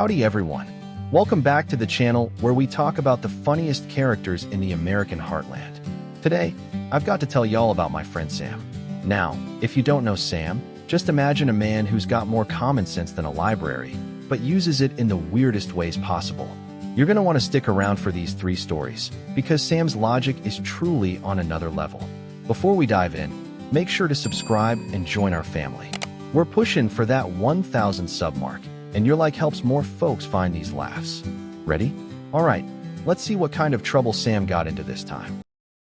Howdy everyone. Welcome back to the channel where we talk about the funniest characters in the American heartland. Today, I've got to tell y'all about my friend Sam. Now, if you don't know Sam, just imagine a man who's got more common sense than a library, but uses it in the weirdest ways possible. You're going to want to stick around for these 3 stories, because Sam's logic is truly on another level. Before we dive in, make sure to subscribe and join our family. We're pushing for that 1,000 sub mark, and your like helps more folks find these laughs. Ready? All right, let's see what kind of trouble Sam got into this time.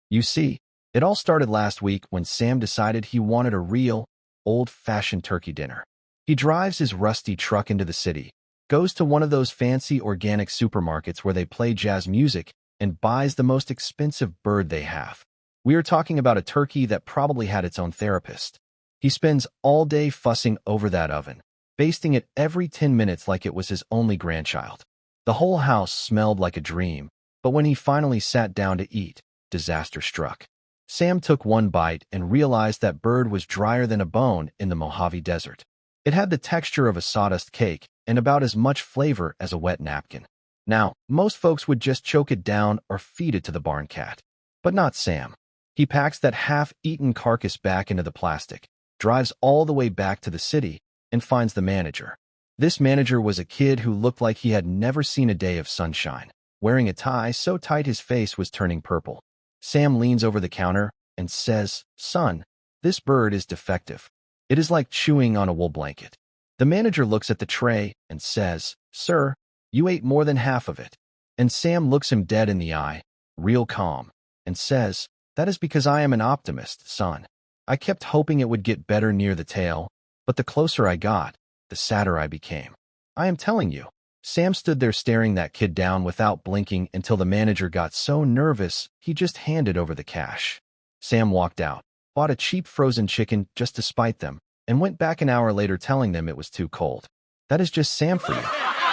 You see, it all started last week when Sam decided he wanted a real, old-fashioned turkey dinner. He drives his rusty truck into the city, goes to one of those fancy organic supermarkets where they play jazz music, and buys the most expensive bird they have. We are talking about a turkey that probably had its own therapist. He spends all day fussing over that oven, basting it every 10 minutes like it was his only grandchild. The whole house smelled like a dream, but when he finally sat down to eat, disaster struck. Sam took one bite and realized that bird was drier than a bone in the Mojave Desert. It had the texture of a sawdust cake and about as much flavor as a wet napkin. Now, most folks would just choke it down or feed it to the barn cat. But not Sam. He packs that half-eaten carcass back into the plastic, drives all the way back to the city, and finds the manager. This manager was a kid who looked like he had never seen a day of sunshine, wearing a tie so tight his face was turning purple. Sam leans over the counter and says, "Son, this bird is defective. It is like chewing on a wool blanket." The manager looks at the tray and says, "Sir, you ate more than half of it." And Sam looks him dead in the eye, real calm, and says, "That is because I am an optimist, son. I kept hoping it would get better near the tail, but the closer I got, the sadder I became. I am telling you." Sam stood there staring that kid down without blinking until the manager got so nervous he just handed over the cash. Sam walked out, bought a cheap frozen chicken just to spite them, and went back an hour later telling them it was too cold. That is just Sam for you.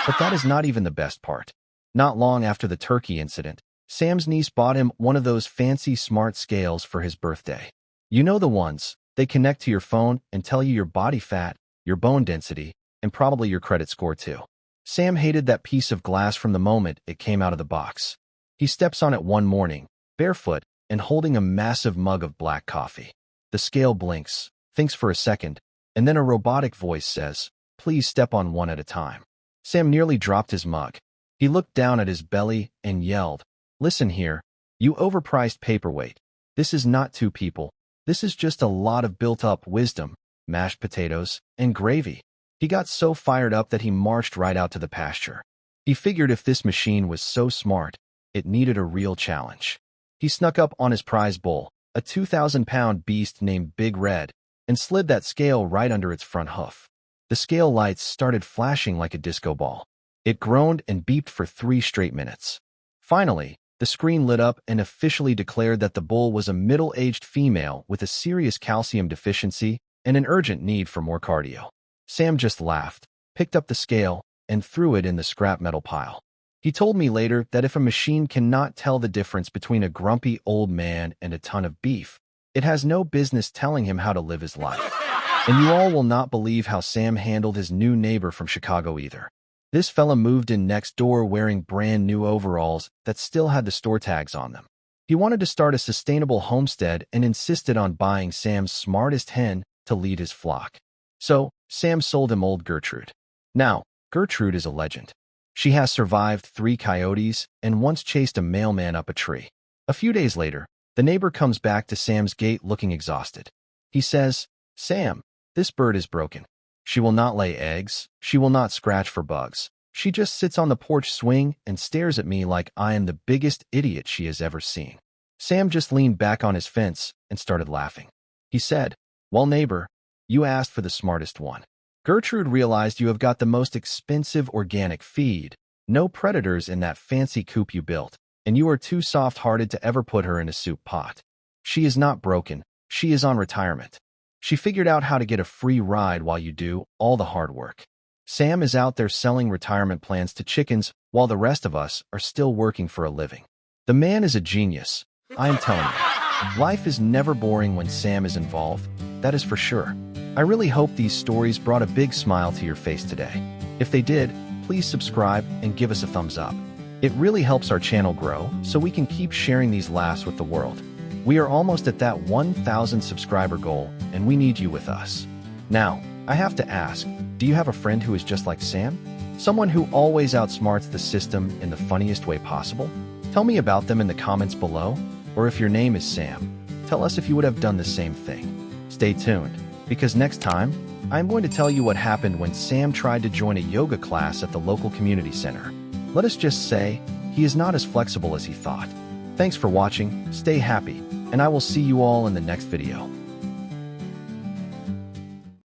But that is not even the best part. Not long after the turkey incident, Sam's niece bought him one of those fancy smart scales for his birthday. You know the ones. They connect to your phone and tell you your body fat, your bone density, and probably your credit score too. Sam hated that piece of glass from the moment it came out of the box. He steps on it one morning, barefoot, and holding a massive mug of black coffee. The scale blinks, thinks for a second, and then a robotic voice says, "Please step on one at a time." Sam nearly dropped his mug. He looked down at his belly and yelled, "Listen here, you overpriced paperweight. This is not 2 people. This is just a lot of built-up wisdom, mashed potatoes, and gravy." He got so fired up that he marched right out to the pasture. He figured if this machine was so smart, it needed a real challenge. He snuck up on his prize bull, a 2,000-pound beast named Big Red, and slid that scale right under its front hoof. The scale lights started flashing like a disco ball. It groaned and beeped for 3 straight minutes. Finally, the screen lit up and officially declared that the bull was a middle-aged female with a serious calcium deficiency and an urgent need for more cardio. Sam just laughed, picked up the scale, and threw it in the scrap metal pile. He told me later that if a machine cannot tell the difference between a grumpy old man and a ton of beef, it has no business telling him how to live his life. And you all will not believe how Sam handled his new neighbor from Chicago either. This fella moved in next door wearing brand new overalls that still had the store tags on them. He wanted to start a sustainable homestead and insisted on buying Sam's smartest hen to lead his flock. So, Sam sold him old Gertrude. Now, Gertrude is a legend. She has survived 3 coyotes and once chased a mailman up a tree. A few days later, the neighbor comes back to Sam's gate looking exhausted. He says, "Sam, this bird is broken. She will not lay eggs. She will not scratch for bugs. She just sits on the porch swing and stares at me like I am the biggest idiot she has ever seen." Sam just leaned back on his fence and started laughing. He said, "Well, neighbor, you asked for the smartest one. Gertrude realized you have got the most expensive organic feed, no predators in that fancy coop you built, and you are too soft-hearted to ever put her in a soup pot. She is not broken. She is on retirement. She figured out how to get a free ride while you do all the hard work." Sam is out there selling retirement plans to chickens while the rest of us are still working for a living. The man is a genius, I am telling you. Life is never boring when Sam is involved, that is for sure. I really hope these stories brought a big smile to your face today. If they did, please subscribe and give us a thumbs up. It really helps our channel grow so we can keep sharing these laughs with the world. We are almost at that 1,000 subscriber goal, and we need you with us. Now, I have to ask, do you have a friend who is just like Sam? Someone who always outsmarts the system in the funniest way possible? Tell me about them in the comments below, or if your name is Sam, tell us if you would have done the same thing. Stay tuned, because next time, I'm going to tell you what happened when Sam tried to join a yoga class at the local community center. Let us just say, he is not as flexible as he thought. Thanks for watching, stay happy, and I will see you all in the next video.